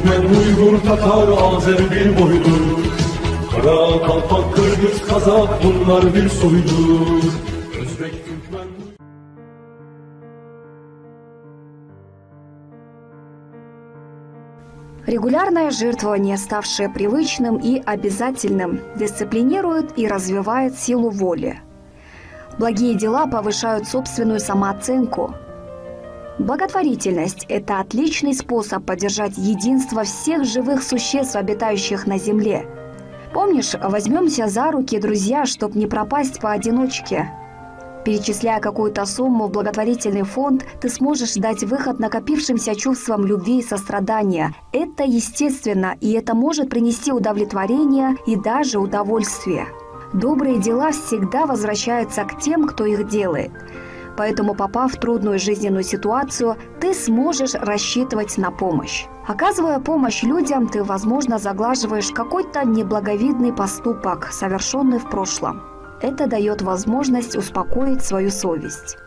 Türkmen, Uygur, Tatar, Azer bir boydur. Kara, Kalpak, Kırgız, Kazak bunlar bir soydur. Özbek, Türkmen... Регулярное жертвование, ставшее привычным и обязательным, дисциплинирует и развивает силу воли. Благие дела повышают собственную самооценку. Благотворительность – это отличный способ поддержать единство всех живых существ, обитающих на Земле. Помнишь, возьмемся за руки, друзья, чтобы не пропасть поодиночке. Перечисляя какую-то сумму в благотворительный фонд, ты сможешь дать выход накопившимся чувствам любви и сострадания. Это естественно, и это может принести удовлетворение и даже удовольствие. Добрые дела всегда возвращаются к тем, кто их делает. Поэтому, попав в трудную жизненную ситуацию, ты сможешь рассчитывать на помощь. Оказывая помощь людям, ты, возможно, заглаживаешь какой-то неблаговидный поступок, совершенный в прошлом. Это дает возможность успокоить свою совесть.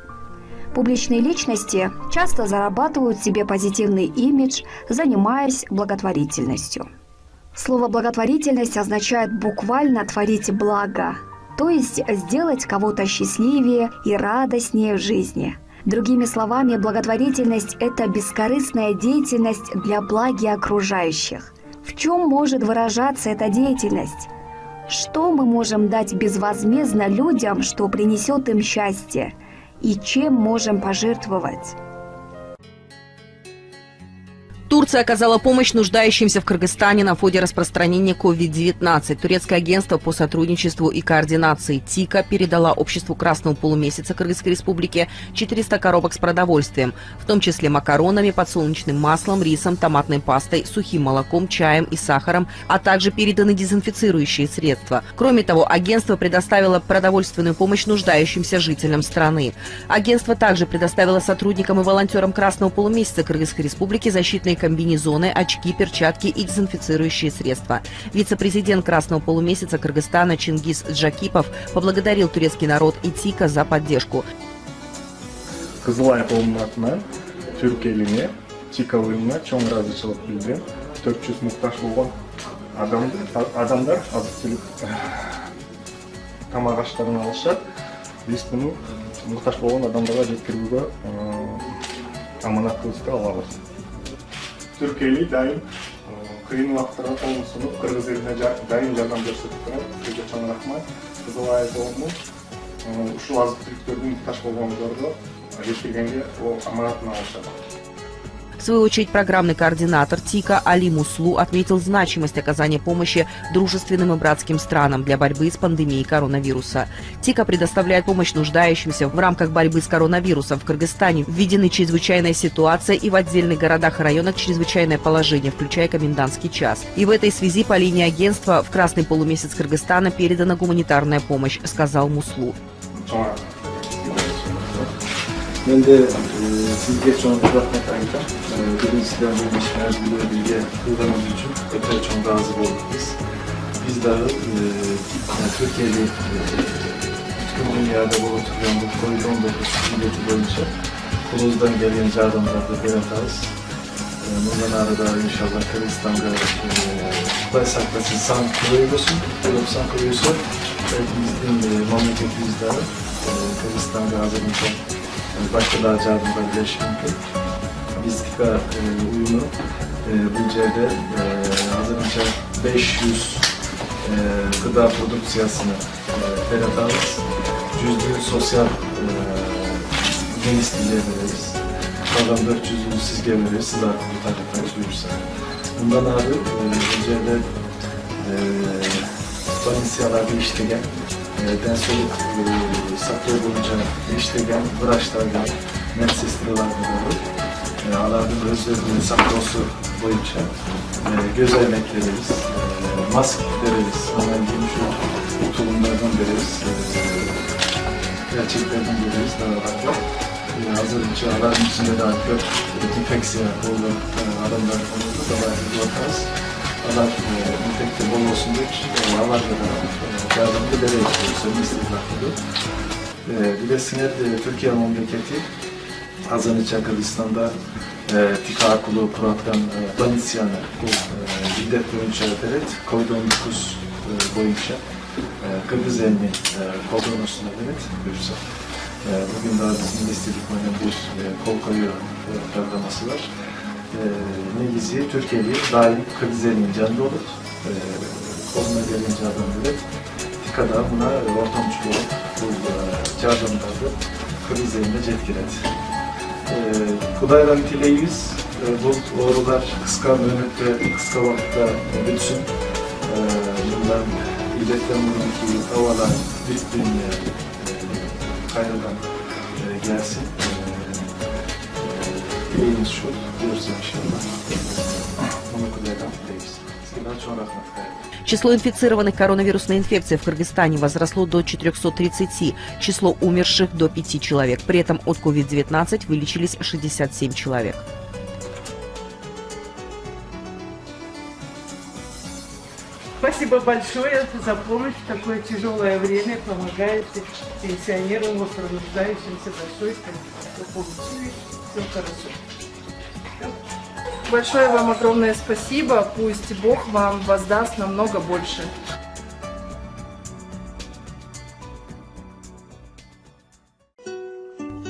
Публичные личности часто зарабатывают себе позитивный имидж, занимаясь благотворительностью. Слово «благотворительность» означает буквально «творить благо», то есть сделать кого-то счастливее и радостнее в жизни. Другими словами, благотворительность – это бескорыстная деятельность для блага окружающих. В чем может выражаться эта деятельность? Что мы можем дать безвозмездно людям, что принесет им счастье? И чем можем пожертвовать? Турция оказала помощь нуждающимся в Кыргызстане на фоне распространения COVID-19. Турецкое агентство по сотрудничеству и координации ТИКа передала обществу Красного полумесяца Кыргызской республики 400 коробок с продовольствием, в том числе макаронами, подсолнечным маслом, рисом, томатной пастой, сухим молоком, чаем и сахаром, а также переданы дезинфицирующие средства. Кроме того, агентство предоставило продовольственную помощь нуждающимся жителям страны. Агентство также предоставило сотрудникам и волонтерам Красного полумесяца Кыргызской республики защитные комбинезоны, очки, перчатки и дезинфицирующие средства. Вице-президент Красного полумесяца Кыргызстана Чингиз Джакипов поблагодарил турецкий народ и ТИКа за поддержку. Кызылай коомунатынан Түрк элине ТИКа уюмуна чоң ыраазычылык билдирем. 400 муктаж болгон адамдар азык-түлүк тамак аштарын алышат. Биз муну муктаж болгон адамдарга жеткирүүгө аманаттуулукта алабыз. Türk eli daim kıyın vaxtlara olmuşsunuz. Kırgız eline daim yardım gösterdiler. Sizce çok rahmet. Kızılay doğumu uşul azık-түлүктөрдүн muhtaç болгондорду жеткиргенге o аманатын алышат. В свою очередь, программный координатор ТИКа Али Муслу отметил значимость оказания помощи дружественным и братским странам для борьбы с пандемией коронавируса. ТИКа предоставляет помощь нуждающимся в рамках борьбы с коронавирусом. В Кыргызстане введены чрезвычайная ситуация и в отдельных городах и районах чрезвычайное положение, включая комендантский час. И в этой связи по линии агентства в Красный полумесяц Кыргызстана передана гуманитарная помощь, сказал Муслу. Ben de sizge çok rahmet ayırdım. Bugün sizden bu işlerle bilgi kullanmamız için öte çok razı olduk biz. Biz de Türkiye'de tüm dünyada buluntulan bu COVID-19 süreci boyunca kulumuzdan gelen yardımlarda yaratırız. Bundan arada inşallah Kırgızistan'da Kutay Saklasın san kuruyorsun, Kırgızistan kuruyorsun. Bizim memleketimizde Kırgızistan'da hazırlıkta başka daha yardımlar birleşimde biz TİKa uyumu bütçede hazırlıkça 500 gıda produksiyasını yaratırız. Cüzdüğü sosyal genişliğe veririz. Kalan 400'ünü sizge veririz. Siz artık bu taraftan sürürse. Bundan abi bütçede Valencia'larda işleyen densoluk saklı boyunca işleyen branşlarla medsestralarla olur. Alanın özlerinin saklısı boyunca göz emek veririz, maske veririz, hemen giymiş tulumlardan veririz, gerçeklerden veririz dağlarda. Hazırlıkça alanın içinde de artık infeksiya olan adamlar konuldu da bakarız. Alan infekte bol olsun diye alanlarda da yardımcı dereyiz, istihdamlı. Bilesine Türkiye memleketi azdan içe Kırgızistan'da TİKA akulu Kurat'tan Danısyan'ı şiddet boyunca ederek COVID-19 boyunca Kırgız elini kodronosuna ederek buyursa. Bugün daha bizim de istedik bir kol koyuyor programması var. Negizi Türkiye'li daim Kırgız elinin canlı olur. Koluna gelince adam ederek TİKA'da buna ortamcı olup bu çağrımlarda Kırgız eline cetkiledi. Kudaydan dileğimiz bu oralar kısa mühennet kısa vakitte bütün bundan illetten buradaki havalar birbirine kaynadan gelsin. Dileğimiz şu, diyoruz inşallah. Bunu Kudaydan dileğimiz. Eskiden çok rahmet kaydı. Число инфицированных коронавирусной инфекцией в Кыргызстане возросло до 430, число умерших до 5 человек. При этом от COVID-19 вылечились 67 человек. Спасибо большое за помощь в такое тяжелое время. Помогаете пенсионерам, нуждающимся. Большое спасибо. Получили. Все хорошо. Большое вам огромное спасибо. Пусть Бог вам воздаст намного больше.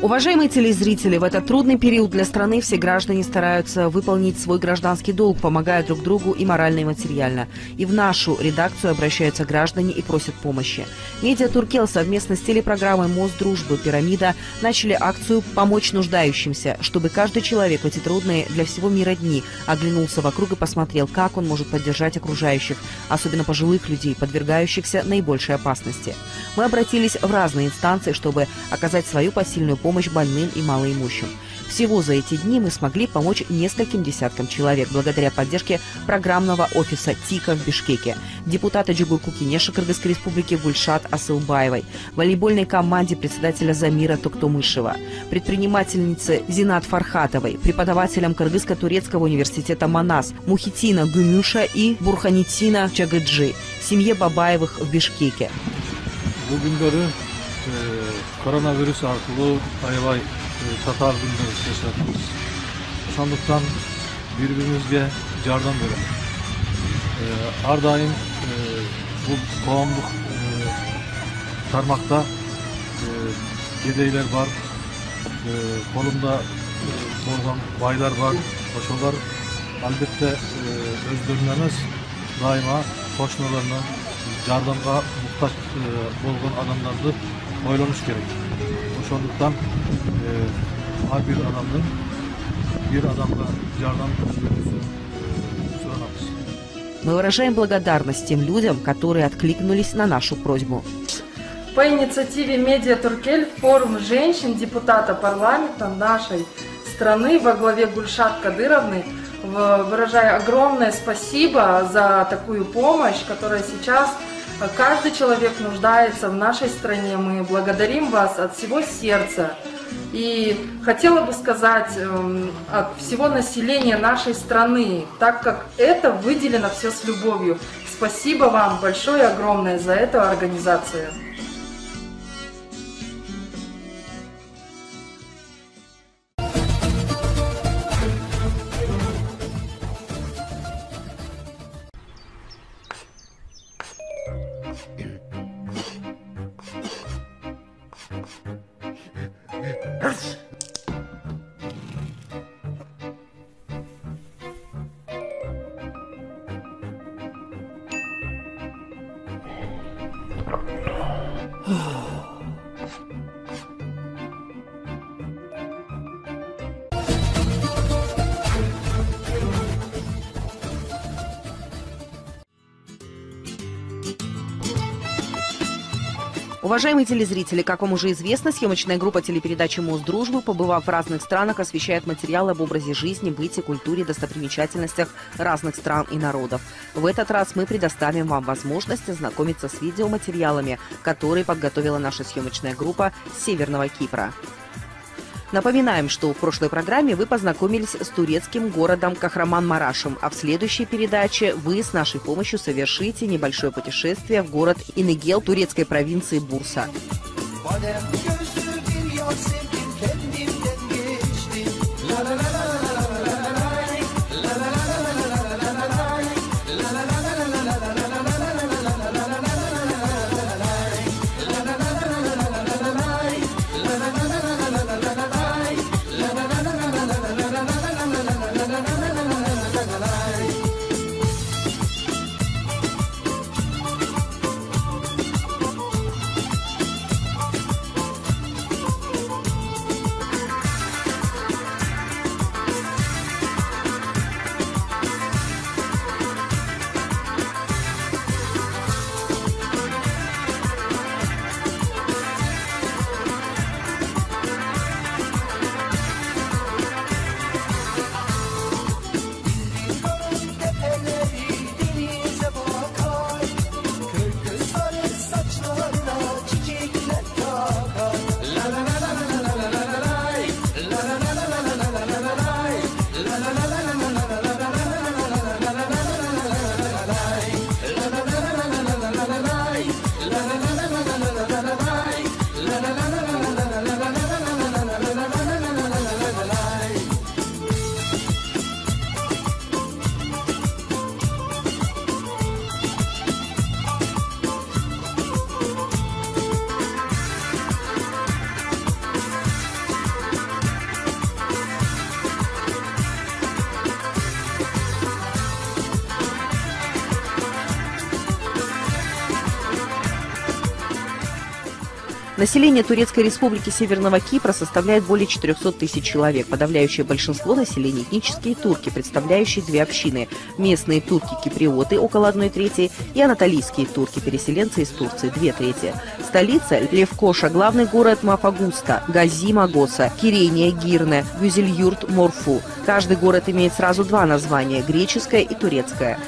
Уважаемые телезрители, в этот трудный период для страны все граждане стараются выполнить свой гражданский долг, помогая друг другу и морально, и материально. И в нашу редакцию обращаются граждане и просят помощи. Медиа Туркел совместно с телепрограммой «Мост дружбы. Пирамида» начали акцию «Помочь нуждающимся», чтобы каждый человек в эти трудные для всего мира дни оглянулся вокруг и посмотрел, как он может поддержать окружающих, особенно пожилых людей, подвергающихся наибольшей опасности. Мы обратились в разные инстанции, чтобы оказать свою посильную помощь больным и малоимущим. Всего за эти дни мы смогли помочь нескольким десяткам человек благодаря поддержке программного офиса ТИКА в Бишкеке, депутата Джугурку Кенеша Кыргызской республики Гульшат Асылбаевой, волейбольной команде председателя Замира Токтомышева, предпринимательнице Зинат Фархатовой, преподавателям Кыргызско-турецкого университета Манас Мухитина Гумюша и Бурханитина Чагыджи, семье Бабаевых в Бишкеке. Koronavirüs arqılı aybay tatar günler yaşadığımız. Şanlıktan birbirimizge yardım verelim. Her daim bu koğumluk tarmakta gedeyler var. Kolumda bolgan baylar var. Oşolar albatta özlerine emas, daima qo'shnilarni yordamga muhtoj bo'lgan odamlarni o'ylanish kerak. O'shandaqdan har bir odamning bir odamga yordam berishini so'raymiz. Мы выражаем благодарность тем людям, которые откликнулись на нашу просьбу. По инициативе Медиа Туркель форум женщин депутата парламента нашей страны во главе Гульшат Кадыровны, выражаю огромное спасибо за такую помощь, которая сейчас каждый человек нуждается в нашей стране. Мы благодарим вас от всего сердца. И хотела бы сказать от всего населения нашей страны, так как это выделено все с любовью. Спасибо вам большое, огромное за эту организацию. Уважаемые телезрители, как вам уже известно, съемочная группа телепередачи «Мост дружбы», побывав в разных странах, освещает материалы об образе жизни, быте, культуре, достопримечательностях разных стран и народов. В этот раз мы предоставим вам возможность ознакомиться с видеоматериалами, которые подготовила наша съемочная группа с Северного Кипра. Напоминаем, что в прошлой программе вы познакомились с турецким городом Кахраман-Марашем, а в следующей передаче вы с нашей помощью совершите небольшое путешествие в город Инегел турецкой провинции Бурса. Население Турецкой Республики Северного Кипра составляет более 400 тысяч человек. Подавляющее большинство населения – этнические турки, представляющие две общины. Местные турки-киприоты – около 1/3, и анатолийские турки, переселенцы из Турции – 2/3. Столица – Левкоша, главный город Мафагуста, Гази-Магоса, Кирения, Гирне, Гюзельюрт, Морфу. Каждый город имеет сразу два названия – греческое и турецкое.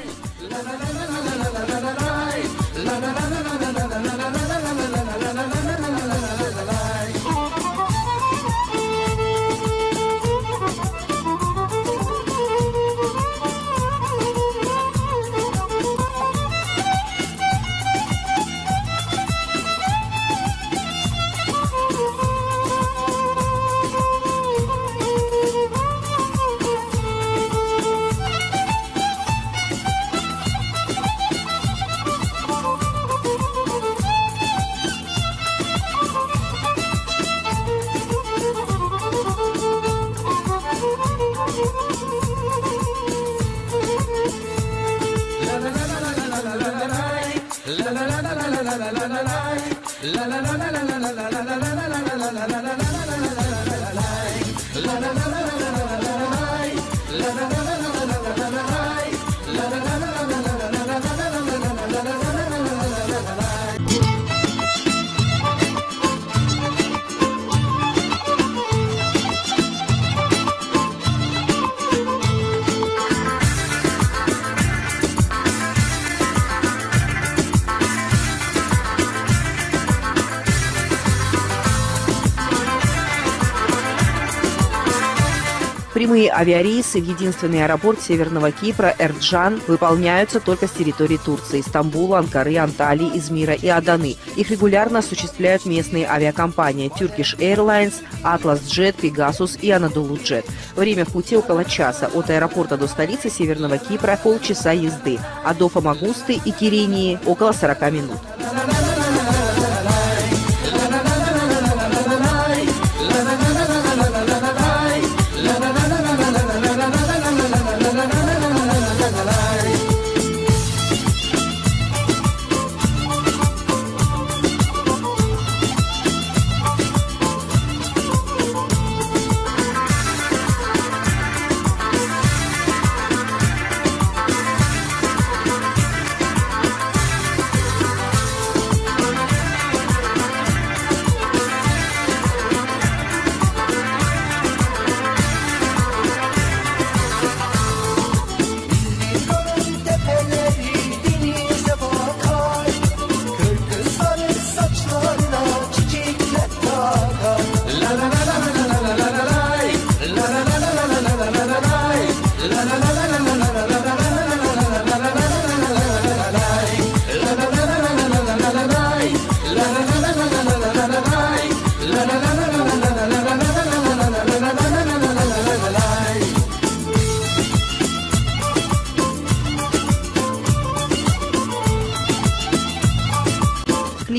Прямые авиарейсы в единственный аэропорт Северного Кипра Эрджан выполняются только с территории Турции – Стамбула, Анкары, Анталии, Измира и Аданы. Их регулярно осуществляют местные авиакомпании Turkish Airlines, Atlas Jet, Pegasus и Anadolu Jet. Время в пути около часа. От аэропорта до столицы Северного Кипра – полчаса езды, а до Фамагусты и Кирении – около 40 минут.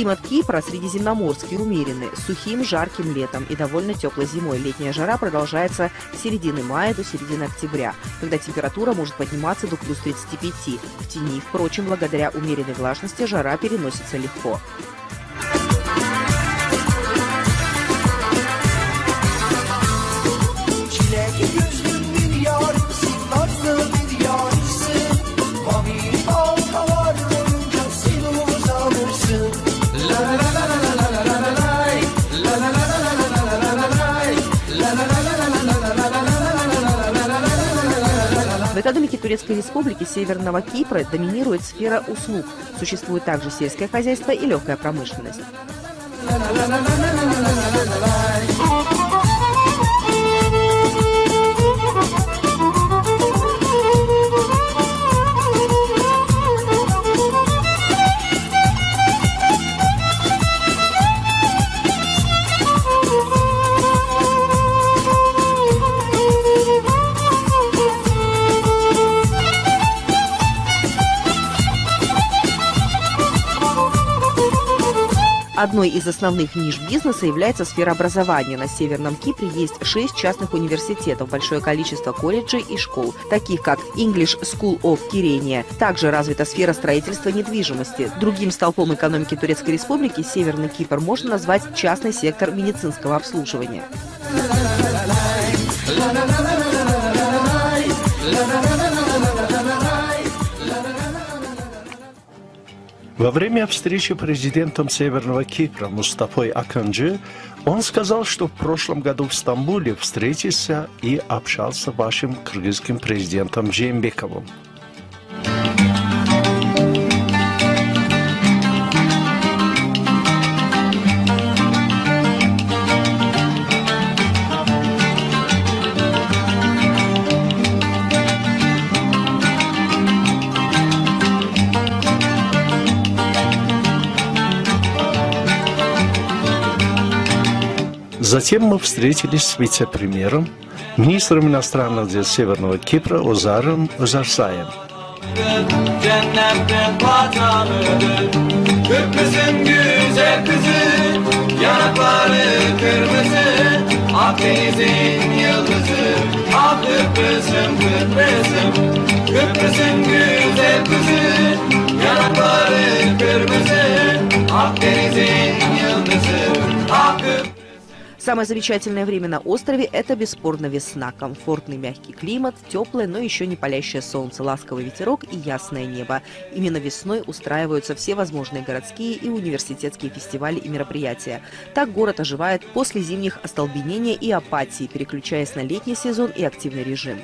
Климат Кипра средиземноморский, умеренный, с сухим, жарким летом и довольно теплой зимой. Летняя жара продолжается с середины мая до середины октября, когда температура может подниматься до плюс 35. В тени, впрочем, благодаря умеренной влажности жара переносится легко. В экономике Турецкой Республики Северного Кипра доминирует сфера услуг. Существует также сельское хозяйство и легкая промышленность. Одной из основных ниш бизнеса является сфера образования. На Северном Кипре есть 6 частных университетов, большое количество колледжей и школ, таких как English School of Kyrenia. Также развита сфера строительства недвижимости. Другим столпом экономики Турецкой Республики Северный Кипр можно назвать частный сектор медицинского обслуживания. Во время встречи президентом Северного Кипра Мустафой Аканджи он сказал, что в прошлом году в Стамбуле встретился и общался с вашим кыргызским президентом Жээнбековым. Затем мы встретились с вице-премьером, министром иностранных дел Северного Кипра Озаром Озарсаем. Самое замечательное время на острове – это бесспорно весна. Комфортный мягкий климат, теплое, но еще не палящее солнце, ласковый ветерок и ясное небо. Именно весной устраиваются все возможные городские и университетские фестивали и мероприятия. Так город оживает после зимних остолбенения и апатии, переключаясь на летний сезон и активный режим.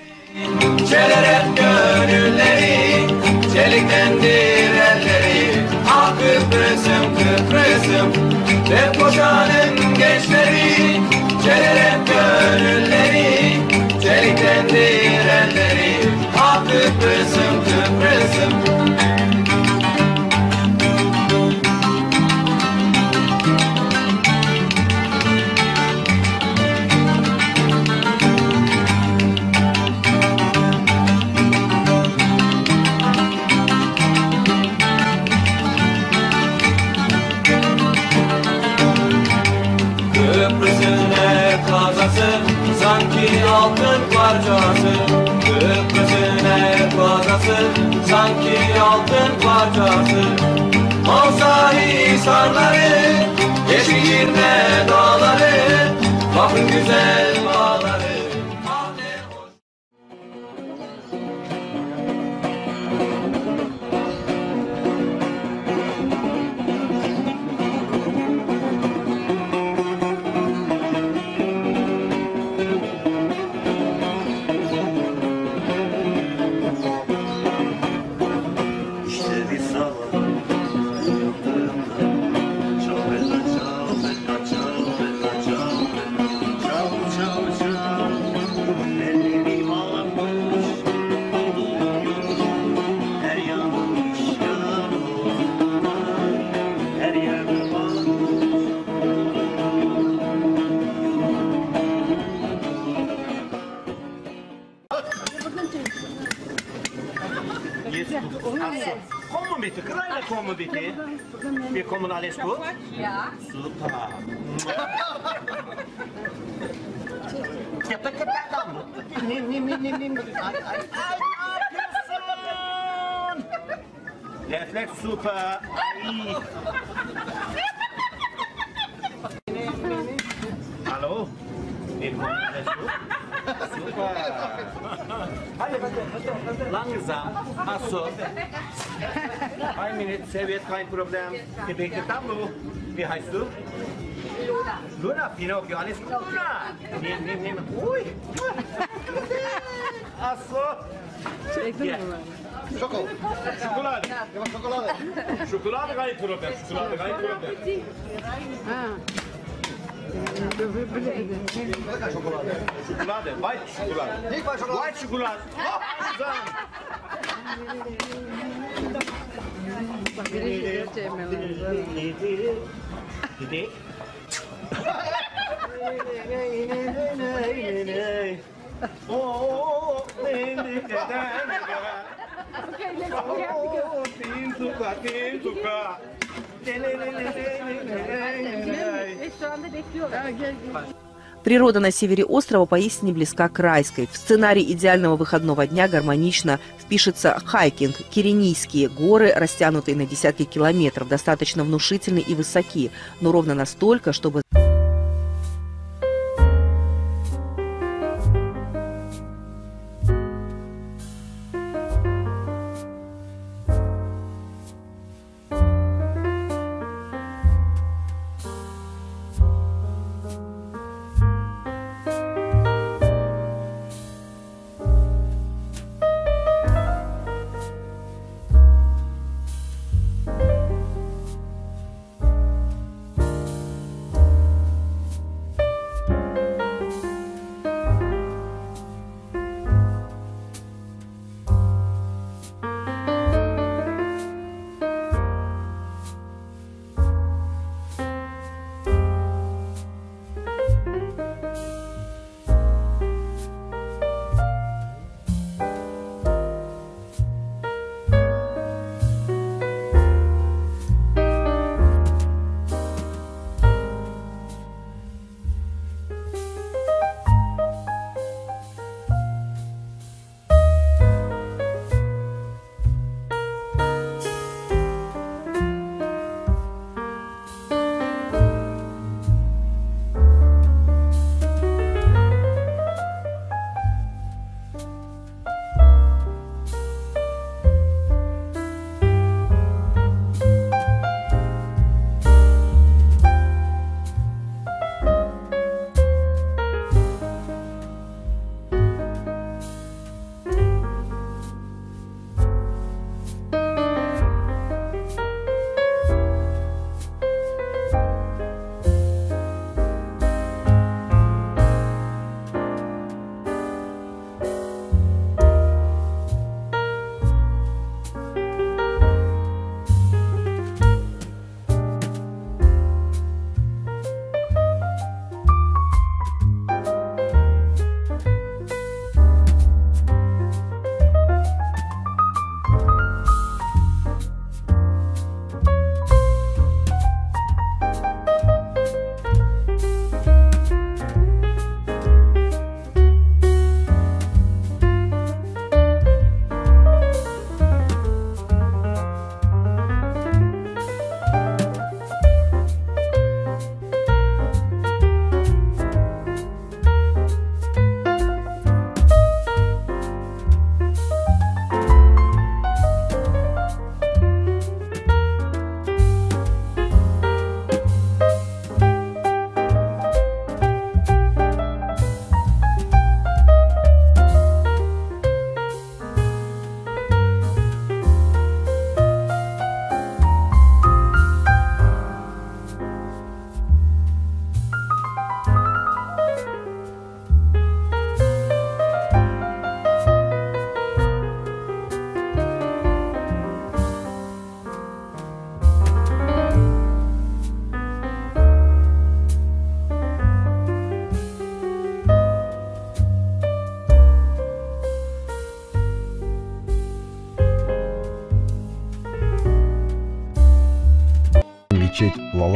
Sanki altın parçası, köprüsüne bazası, sanki altın parçası. Olsa hisarları, yeşilirme dağları, bakın güzel bağları. Çağrıda çağrıda kommer vi till? Vi kommer alldeles gut? Ja. Super. Jag tackar dig. Nimm. Reflex super. Hallo? Super. Langsam. Also. 1 Minute, Serviette, kein Problem. Gebete Tableau. Wie heißt du? Luna. Luna, Pinocchio, alles gut. Luna. Nimm. Ui. Also. Yeah. Schokolade. Schokolade, kein Problem. Schokolade, kein Problem. Schokolade, White Schokolade. White Schokolade. Природа на севере острова поистине близка к райской. В сценарий идеального выходного дня гармонично впишется хайкинг. Киренийские горы, растянутые на десятки километров, достаточно внушительны и высоки, но ровно настолько, чтобы...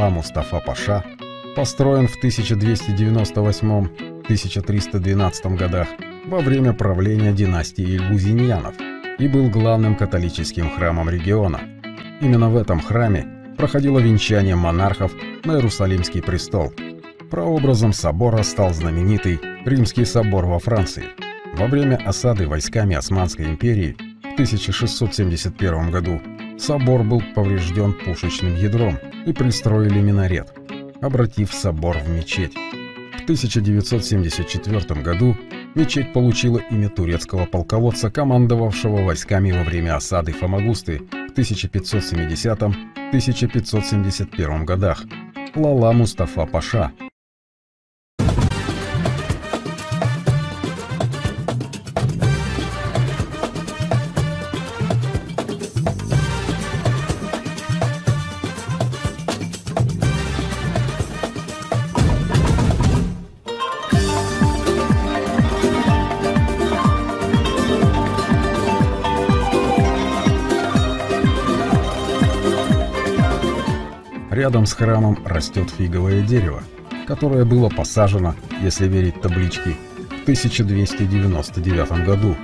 Лала Мустафа Паша построен в 1298-1312 годах во время правления династии Ильгузиньянов и был главным католическим храмом региона. Именно в этом храме проходило венчание монархов на Иерусалимский престол. Прообразом собора стал знаменитый Римский собор во Франции. Во время осады войсками Османской империи в 1671 году собор был поврежден пушечным ядром и пристроили минарет, обратив собор в мечеть. В 1974 году мечеть получила имя турецкого полководца, командовавшего войсками во время осады Фамагусты в 1570-1571 годах – Лала Мустафа Паша. Рядом с храмом растет фиговое дерево, которое было посажено, если верить табличке, в 1299 году.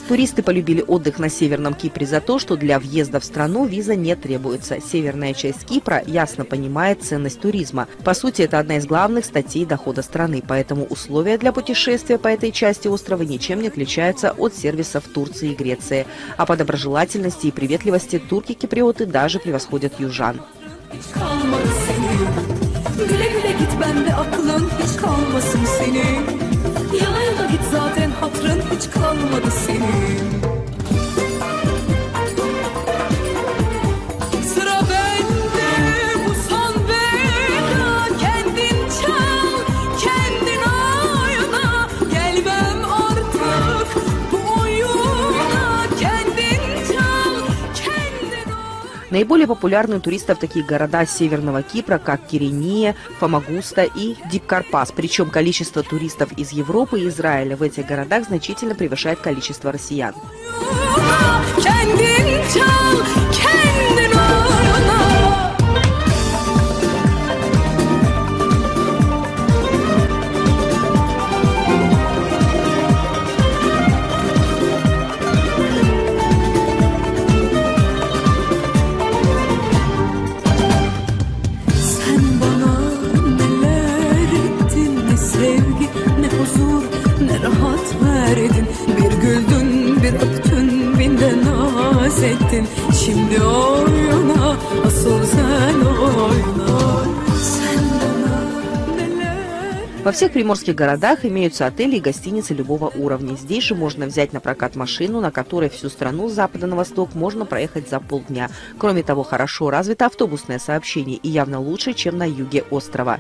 Туристы полюбили отдых на Северном Кипре за то, что для въезда в страну виза не требуется. Северная часть Кипра ясно понимает ценность туризма. По сути, это одна из главных статей дохода страны, поэтому условия для путешествия по этой части острова ничем не отличаются от сервисов Турции и Греции. А по доброжелательности и приветливости турки-киприоты даже превосходят южан. Güle güle git bende aklın hiç kalmasın senin. Yana yana git zaten hatrın hiç kalmadı senin. Sıra bende bu son veda. Kendin çal, kendin oyna. Gelmem artık bu oyuna. Kendin çal, kendin oyna. Наиболее популярны у туристов такие города Северного Кипра, как Кирения, Фамагуста и Дипкарпас. Причем количество туристов из Европы и Израиля в этих городах значительно превышает количество россиян. Şimdi oyna, asıl sen oyna. Во всех приморских городах имеются отели и гостиницы любого уровня. Здесь же можно взять на прокат машину, на которой всю страну с запада на восток можно проехать за полдня. Кроме того, хорошо развито автобусное сообщение и явно лучше, чем на юге острова.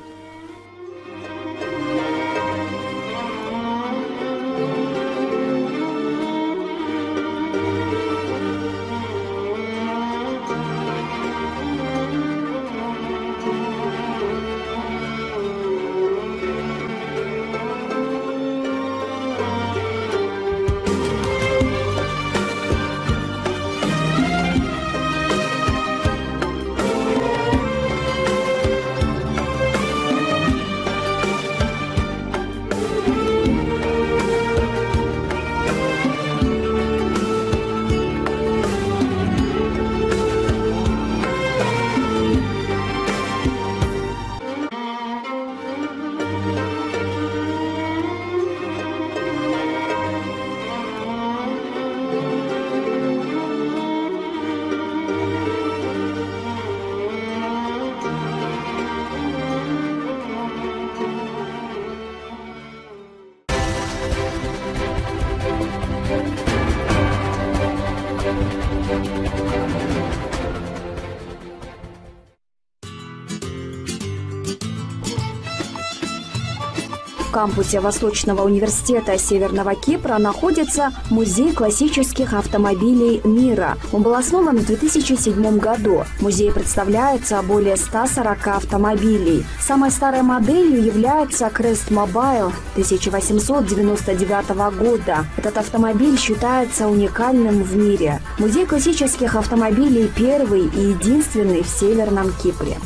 кампусе Восточного университета Северного Кипра находится Музей классических автомобилей мира. Он был основан в 2007 году. В музее представляется более 140 автомобилей. Самой старой моделью является Crest Mobile 1899 года. Этот автомобиль считается уникальным в мире. Музей классических автомобилей первый и единственный в Северном Кипре.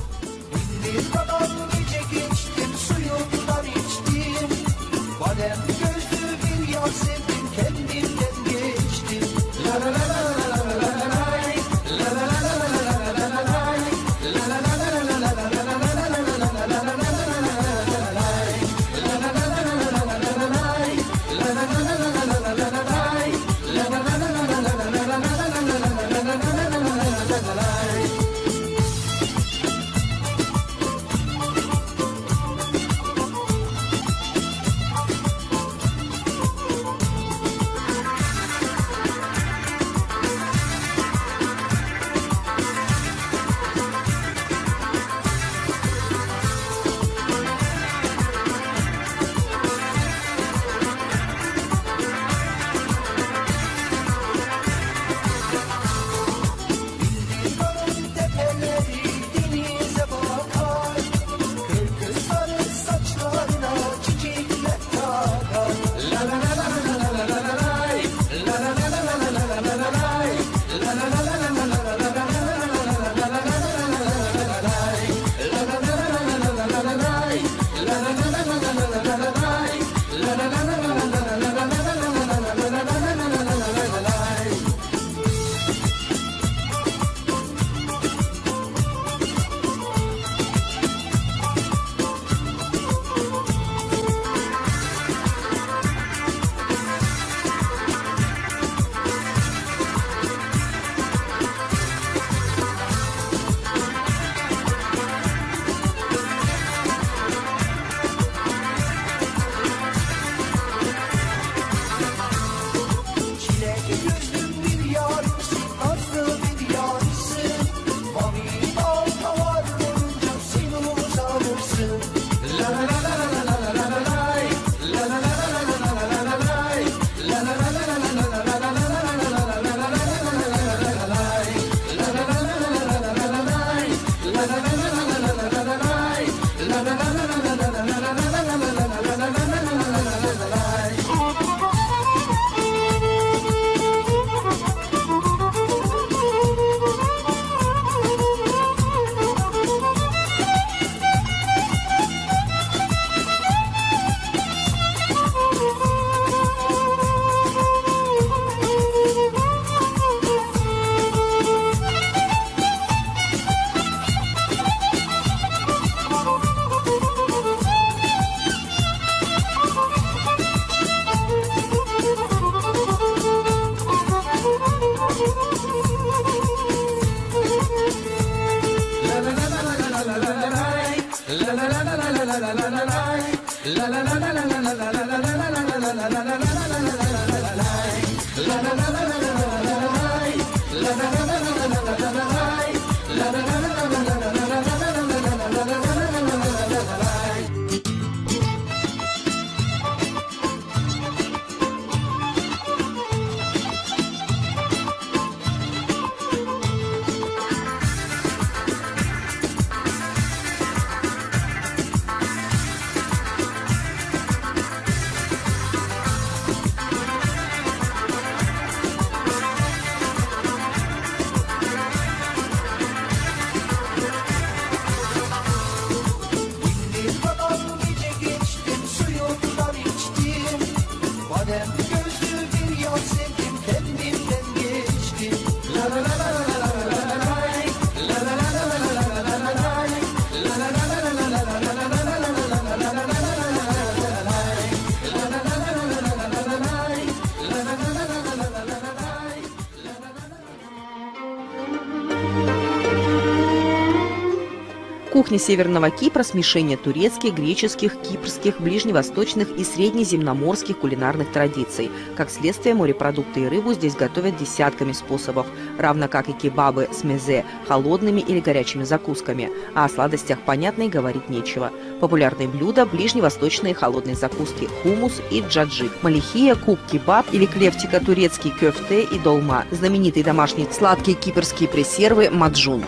Кухня Северного Кипра – смешение турецких, греческих, кипрских, ближневосточных и среднеземноморских кулинарных традиций. Как следствие, морепродукты и рыбу здесь готовят десятками способов, равно как и кебабы с мезе, холодными или горячими закусками. А о сладостях понятно и говорить нечего. Популярные блюда – ближневосточные холодные закуски, хумус и джаджик, малихия, куб-кебаб или клевтика турецкий, кёфте и долма, знаменитые домашние сладкие кипрские пресервы маджун.